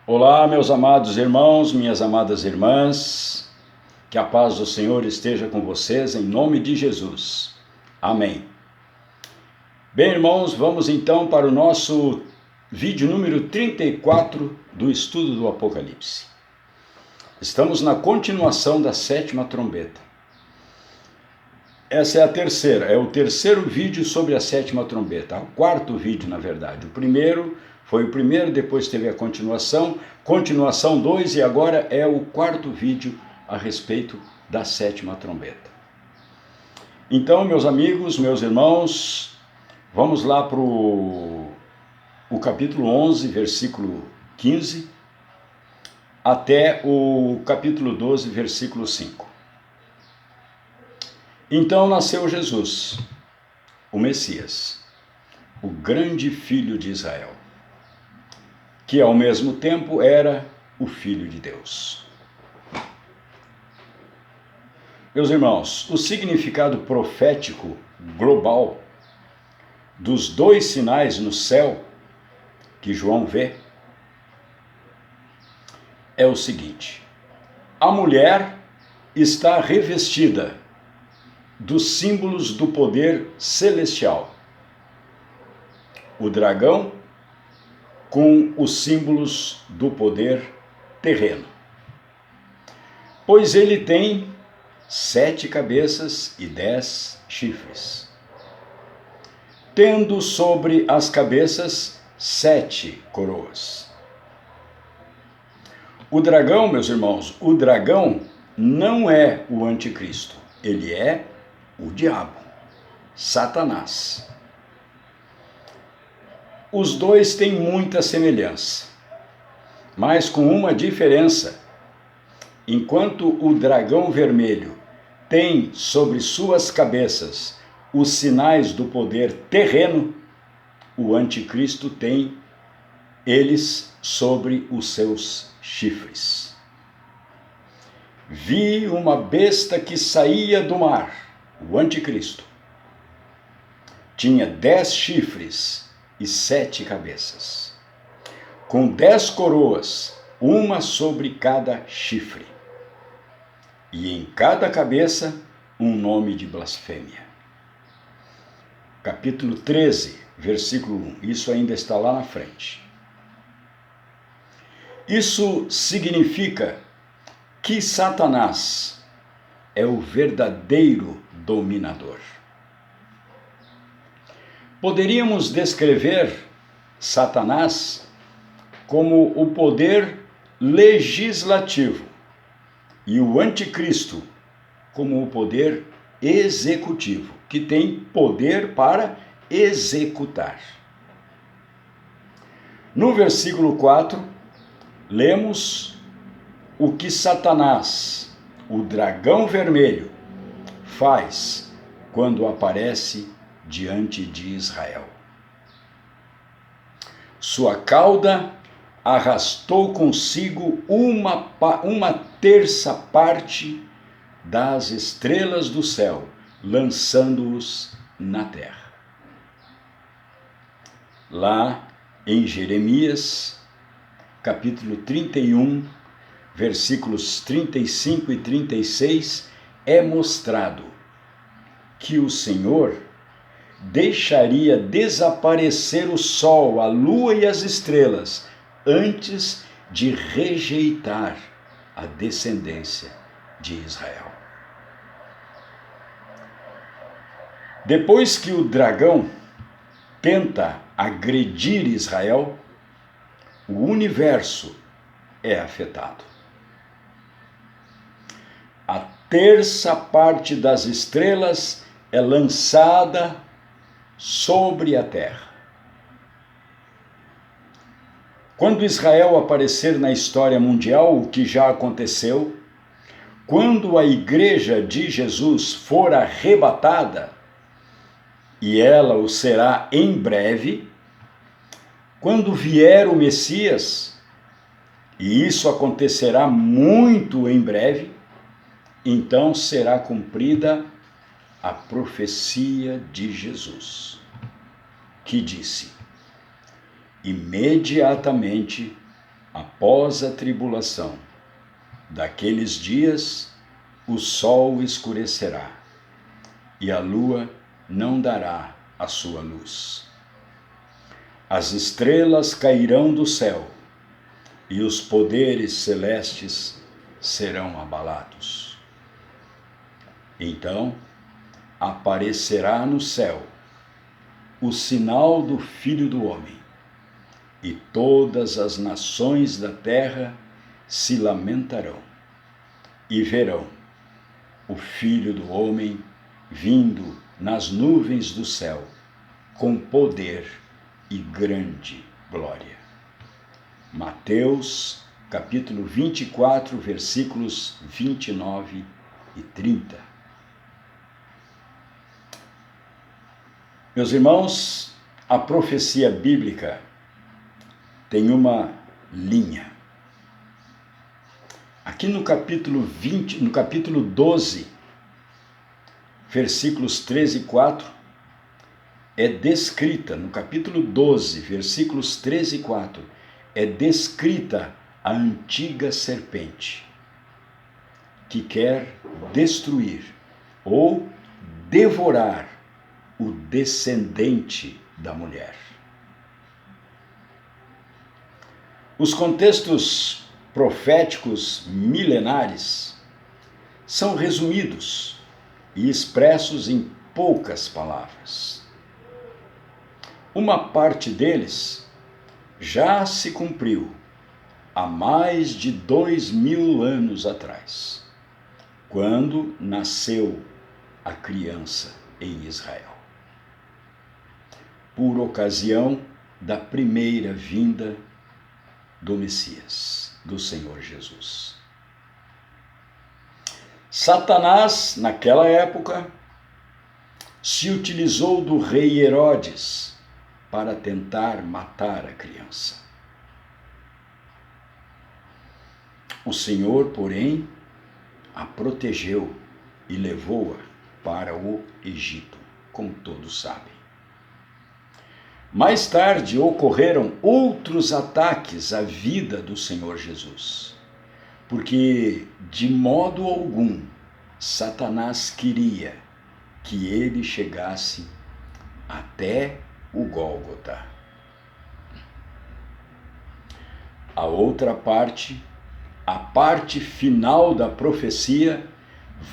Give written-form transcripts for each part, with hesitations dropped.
Olá, meus amados irmãos, minhas amadas irmãs, que a paz do Senhor esteja com vocês, em nome de Jesus. Amém. Bem, irmãos, vamos então para o nosso vídeo número 34 do estudo do Apocalipse. Estamos na continuação da sétima trombeta. Essa é a terceira, é o terceiro vídeo sobre a sétima trombeta, o quarto vídeo, na verdade. O primeiro foi o primeiro, depois teve a continuação 2, e agora é o quarto vídeo a respeito da sétima trombeta. Então, meus amigos, meus irmãos, vamos lá para o capítulo 11, versículo 15, até o capítulo 12, versículo 5. Então nasceu Jesus, o Messias, o grande filho de Israel, que ao mesmo tempo era o Filho de Deus. Meus irmãos, o significado profético global dos dois sinais no céu que João vê é o seguinte: a mulher está revestida dos símbolos do poder celestial, o dragão com os símbolos do poder terreno, pois ele tem 7 cabeças e 10 chifres, tendo sobre as cabeças 7 coroas. O dragão, meus irmãos, o dragão não é o anticristo, ele é o diabo, Satanás. Os dois têm muita semelhança, mas com uma diferença. Enquanto o dragão vermelho tem sobre suas cabeças os sinais do poder terreno, o anticristo tem eles sobre os seus chifres. Vi uma besta que saía do mar, o anticristo. Tinha 10 chifres e 7 cabeças, com 10 coroas, uma sobre cada chifre, e em cada cabeça um nome de blasfêmia. Capítulo 13, versículo 1, isso ainda está lá na frente. Isso significa que Satanás é o verdadeiro dominador. Poderíamos descrever Satanás como o poder legislativo e o anticristo como o poder executivo, que tem poder para executar. No versículo 4, lemos o que Satanás, o dragão vermelho, faz quando aparece diante de Israel. Sua cauda arrastou consigo uma terça parte das estrelas do céu, lançando-os na terra. Lá em Jeremias, capítulo 31, versículos 35 e 36, é mostrado que o Senhor deixaria desaparecer o sol, a lua e as estrelas antes de rejeitar a descendência de Israel. Depois que o dragão tenta agredir Israel, o universo é afetado. A terça parte das estrelas é lançada sobre a terra. Quando Israel aparecer na história mundial, o que já aconteceu, quando a igreja de Jesus for arrebatada, e ela o será em breve, quando vier o Messias, e isso acontecerá muito em breve, então será cumprida a profecia de Jesus, que disse: imediatamente Após a tribulação daqueles dias, o sol escurecerá e a lua não dará a sua luz. As estrelas cairão do céu e os poderes celestes serão abalados. Então aparecerá no céu o sinal do Filho do Homem, e todas as nações da terra se lamentarão e verão o Filho do Homem vindo nas nuvens do céu, com poder e grande glória. Mateus, capítulo 24, versículos 29 e 30. Meus irmãos, a profecia bíblica tem uma linha. Aqui no capítulo 12, versículos 13 e 4, é descrita, no capítulo 12, versículos 13 e 4, é descrita a antiga serpente, que quer destruir ou devorar o descendente da mulher. Os contextos proféticos milenares são resumidos e expressos em poucas palavras. Uma parte deles já se cumpriu há mais de 2000 anos atrás, quando nasceu a criança em Israel, por ocasião da primeira vinda do Messias, do Senhor Jesus. Satanás, naquela época, se utilizou do rei Herodes para tentar matar a criança. O Senhor, porém, a protegeu e levou-a para o Egito, como todos sabem. Mais tarde ocorreram outros ataques à vida do Senhor Jesus, porque de modo algum Satanás queria que ele chegasse até o Gólgota. A outra parte, a parte final da profecia,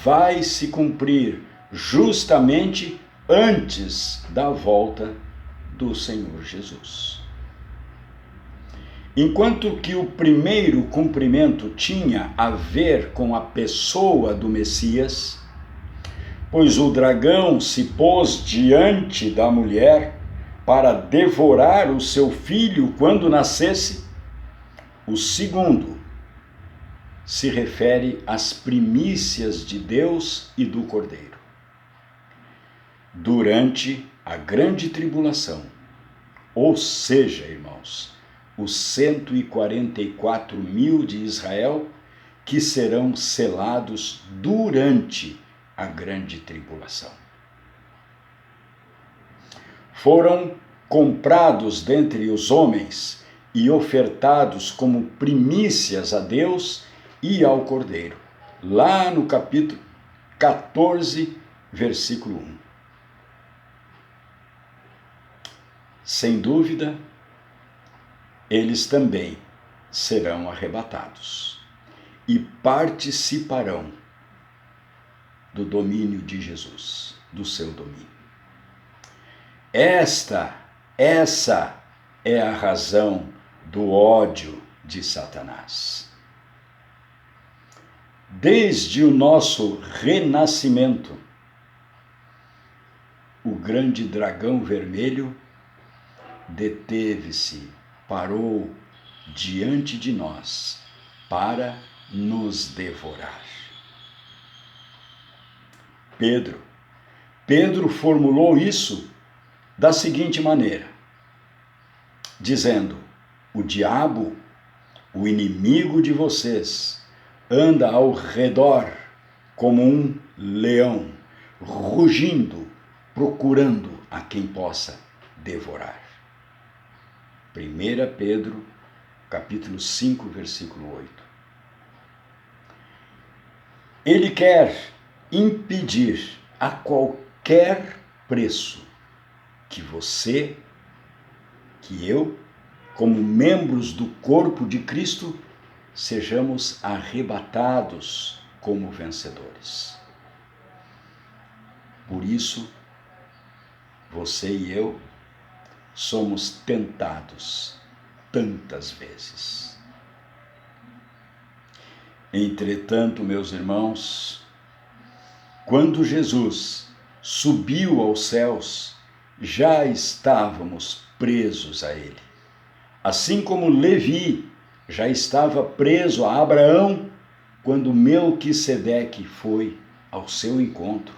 vai se cumprir justamente antes da volta do Senhor Jesus. Enquanto que o primeiro cumprimento tinha a ver com a pessoa do Messias, pois o dragão se pôs diante da mulher para devorar o seu filho quando nascesse, o segundo se refere às primícias de Deus e do Cordeiro. Durante a grande tribulação, ou seja, irmãos, os 144 mil de Israel que serão selados durante a grande tribulação. Foram comprados dentre os homens e ofertados como primícias a Deus e ao Cordeiro, lá no capítulo 14, versículo 1. Sem dúvida, eles também serão arrebatados e participarão do domínio de Jesus, do seu domínio. Essa é a razão do ódio de Satanás. Desde o nosso renascimento, o grande dragão vermelho deteve-se, parou diante de nós para nos devorar. Pedro formulou isso da seguinte maneira, dizendo: o diabo, o inimigo de vocês, anda ao redor como um leão, rugindo, procurando a quem possa devorar. 1 Pedro, capítulo 5, versículo 8. Ele quer impedir a qualquer preço que você, que eu, como membros do corpo de Cristo, sejamos arrebatados como vencedores. Por isso, você e eu somos tentados tantas vezes. Entretanto, meus irmãos, quando Jesus subiu aos céus, já estávamos presos a ele. Assim como Levi já estava preso a Abraão quando Melquisedeque foi ao seu encontro.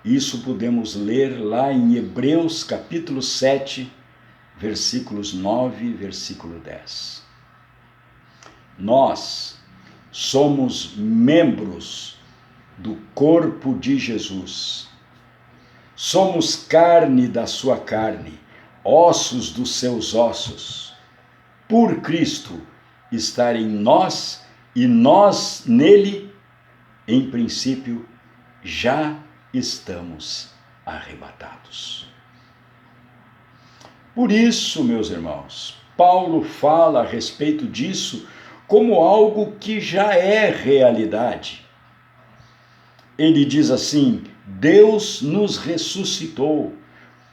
Isso podemos ler lá em Hebreus capítulo 7, versículos 9 e versículo 10. Nós somos membros do corpo de Jesus. Somos carne da sua carne, ossos dos seus ossos. Por Cristo estar em nós e nós nele, em princípio, já estamos arrebatados. Por isso, meus irmãos, Paulo fala a respeito disso como algo que já é realidade. Ele diz assim: Deus nos ressuscitou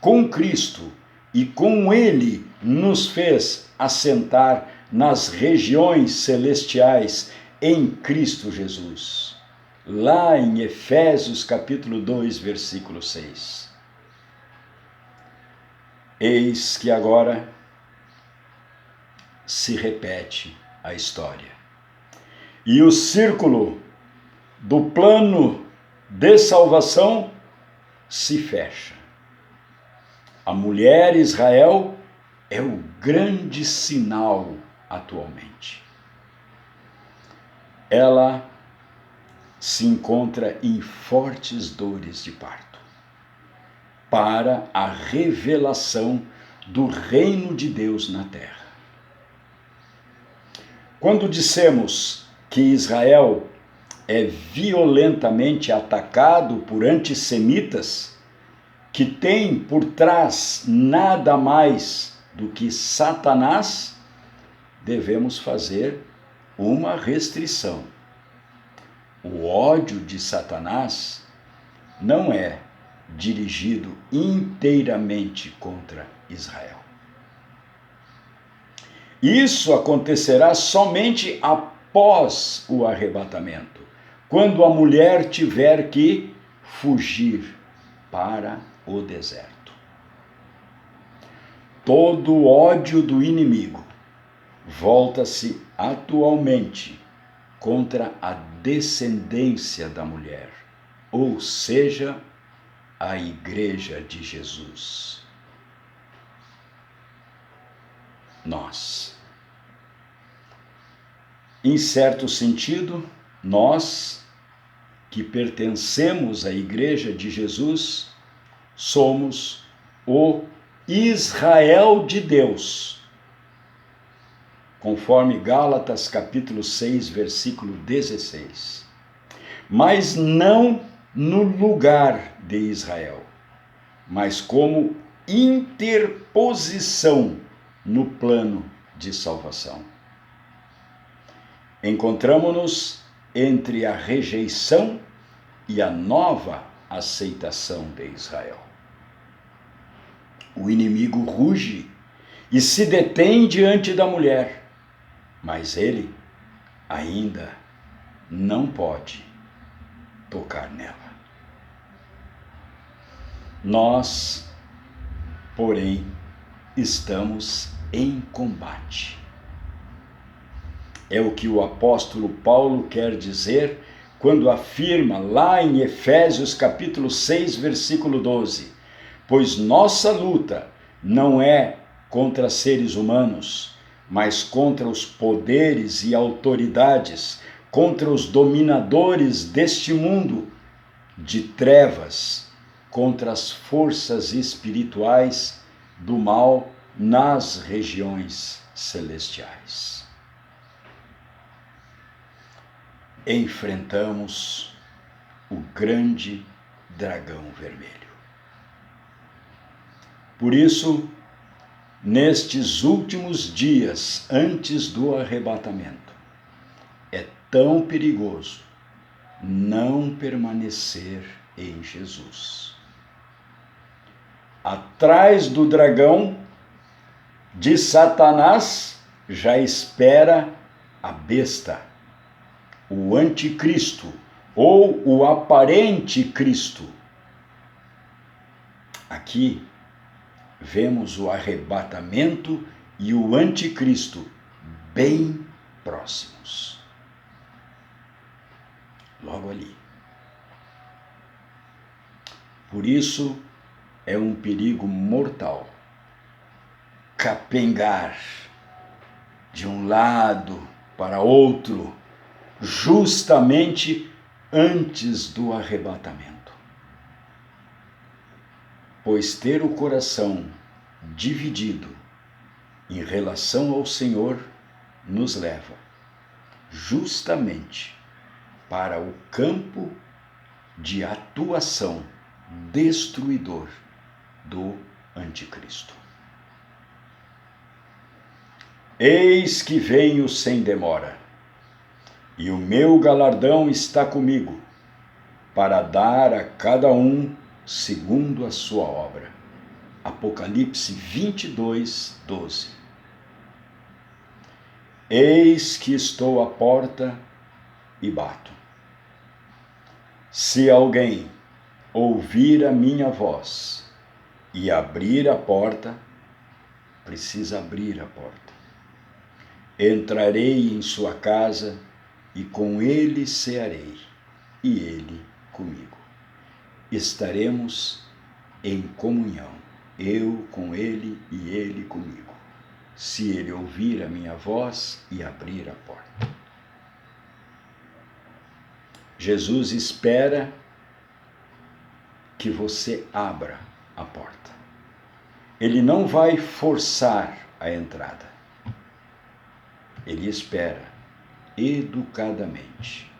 com Cristo e com ele nos fez assentar nas regiões celestiais em Cristo Jesus. Lá em Efésios capítulo 2, versículo 6. Eis que agora se repete a história. E o círculo do plano de salvação se fecha. A mulher Israel é o grande sinal atualmente. Ela se encontra em fortes dores de parto para a revelação do reino de Deus na terra. Quando dissemos que Israel é violentamente atacado por antissemitas, que tem por trás nada mais do que Satanás, devemos fazer uma restrição. O ódio de Satanás não é dirigido inteiramente contra Israel. Isso acontecerá somente após o arrebatamento, quando a mulher tiver que fugir para o deserto. Todo o ódio do inimigo volta-se atualmente contra a descendência da mulher, ou seja, a Igreja de Jesus. Nós. Em certo sentido, nós que pertencemos à Igreja de Jesus, somos o Israel de Deus, conforme Gálatas capítulo 6, versículo 16. Mas não no lugar de Israel, mas como interposição no plano de salvação. Encontramo-nos entre a rejeição e a nova aceitação de Israel. O inimigo ruge e se detém diante da mulher, mas ele ainda não pode tocar nela. Nós, porém, estamos em combate. É o que o apóstolo Paulo quer dizer quando afirma lá em Efésios capítulo 6, versículo 12: pois nossa luta não é contra seres humanos, mas contra os poderes e autoridades, contra os dominadores deste mundo de trevas, contra as forças espirituais do mal nas regiões celestiais. Enfrentamos o grande dragão vermelho. Por isso, nestes últimos dias antes do arrebatamento, é tão perigoso não permanecer em Jesus. Atrás do dragão de Satanás já espera a besta, o anticristo ou o aparente Cristo. Aqui vemos o arrebatamento e o anticristo bem próximos. Logo ali. Por isso é um perigo mortal capengar de um lado para outro, justamente antes do arrebatamento. Pois ter o coração dividido em relação ao Senhor nos leva justamente para o campo de atuação destruidor do anticristo. Eis que venho sem demora, e o meu galardão está comigo, para dar a cada um segundo a sua obra. Apocalipse 22, 12. Eis que estou à porta e bato. Se alguém ouvir a minha voz e abrir a porta, precisa abrir a porta. Entrarei em sua casa e com ele cearei, e ele comigo. Estaremos em comunhão, eu com ele e ele comigo, se ele ouvir a minha voz e abrir a porta. Jesus espera que você abra a porta. Ele não vai forçar a entrada. Ele espera educadamente,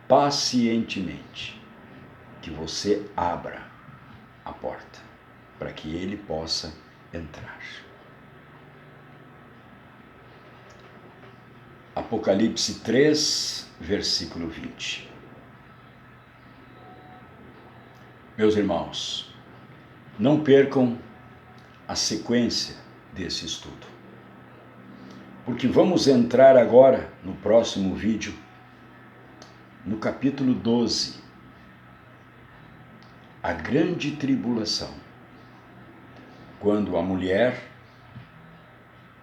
pacientemente, que você abra a porta para que ele possa entrar. Apocalipse 3, versículo 20. Meus irmãos, não percam a sequência desse estudo, porque vamos entrar agora, no próximo vídeo, no capítulo 12, a grande tribulação, quando a mulher,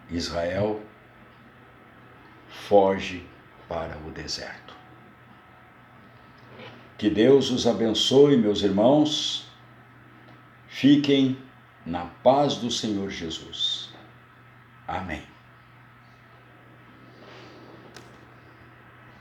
Israel, foge para o deserto. Que Deus os abençoe, meus irmãos. Fiquem na paz do Senhor Jesus. Amém.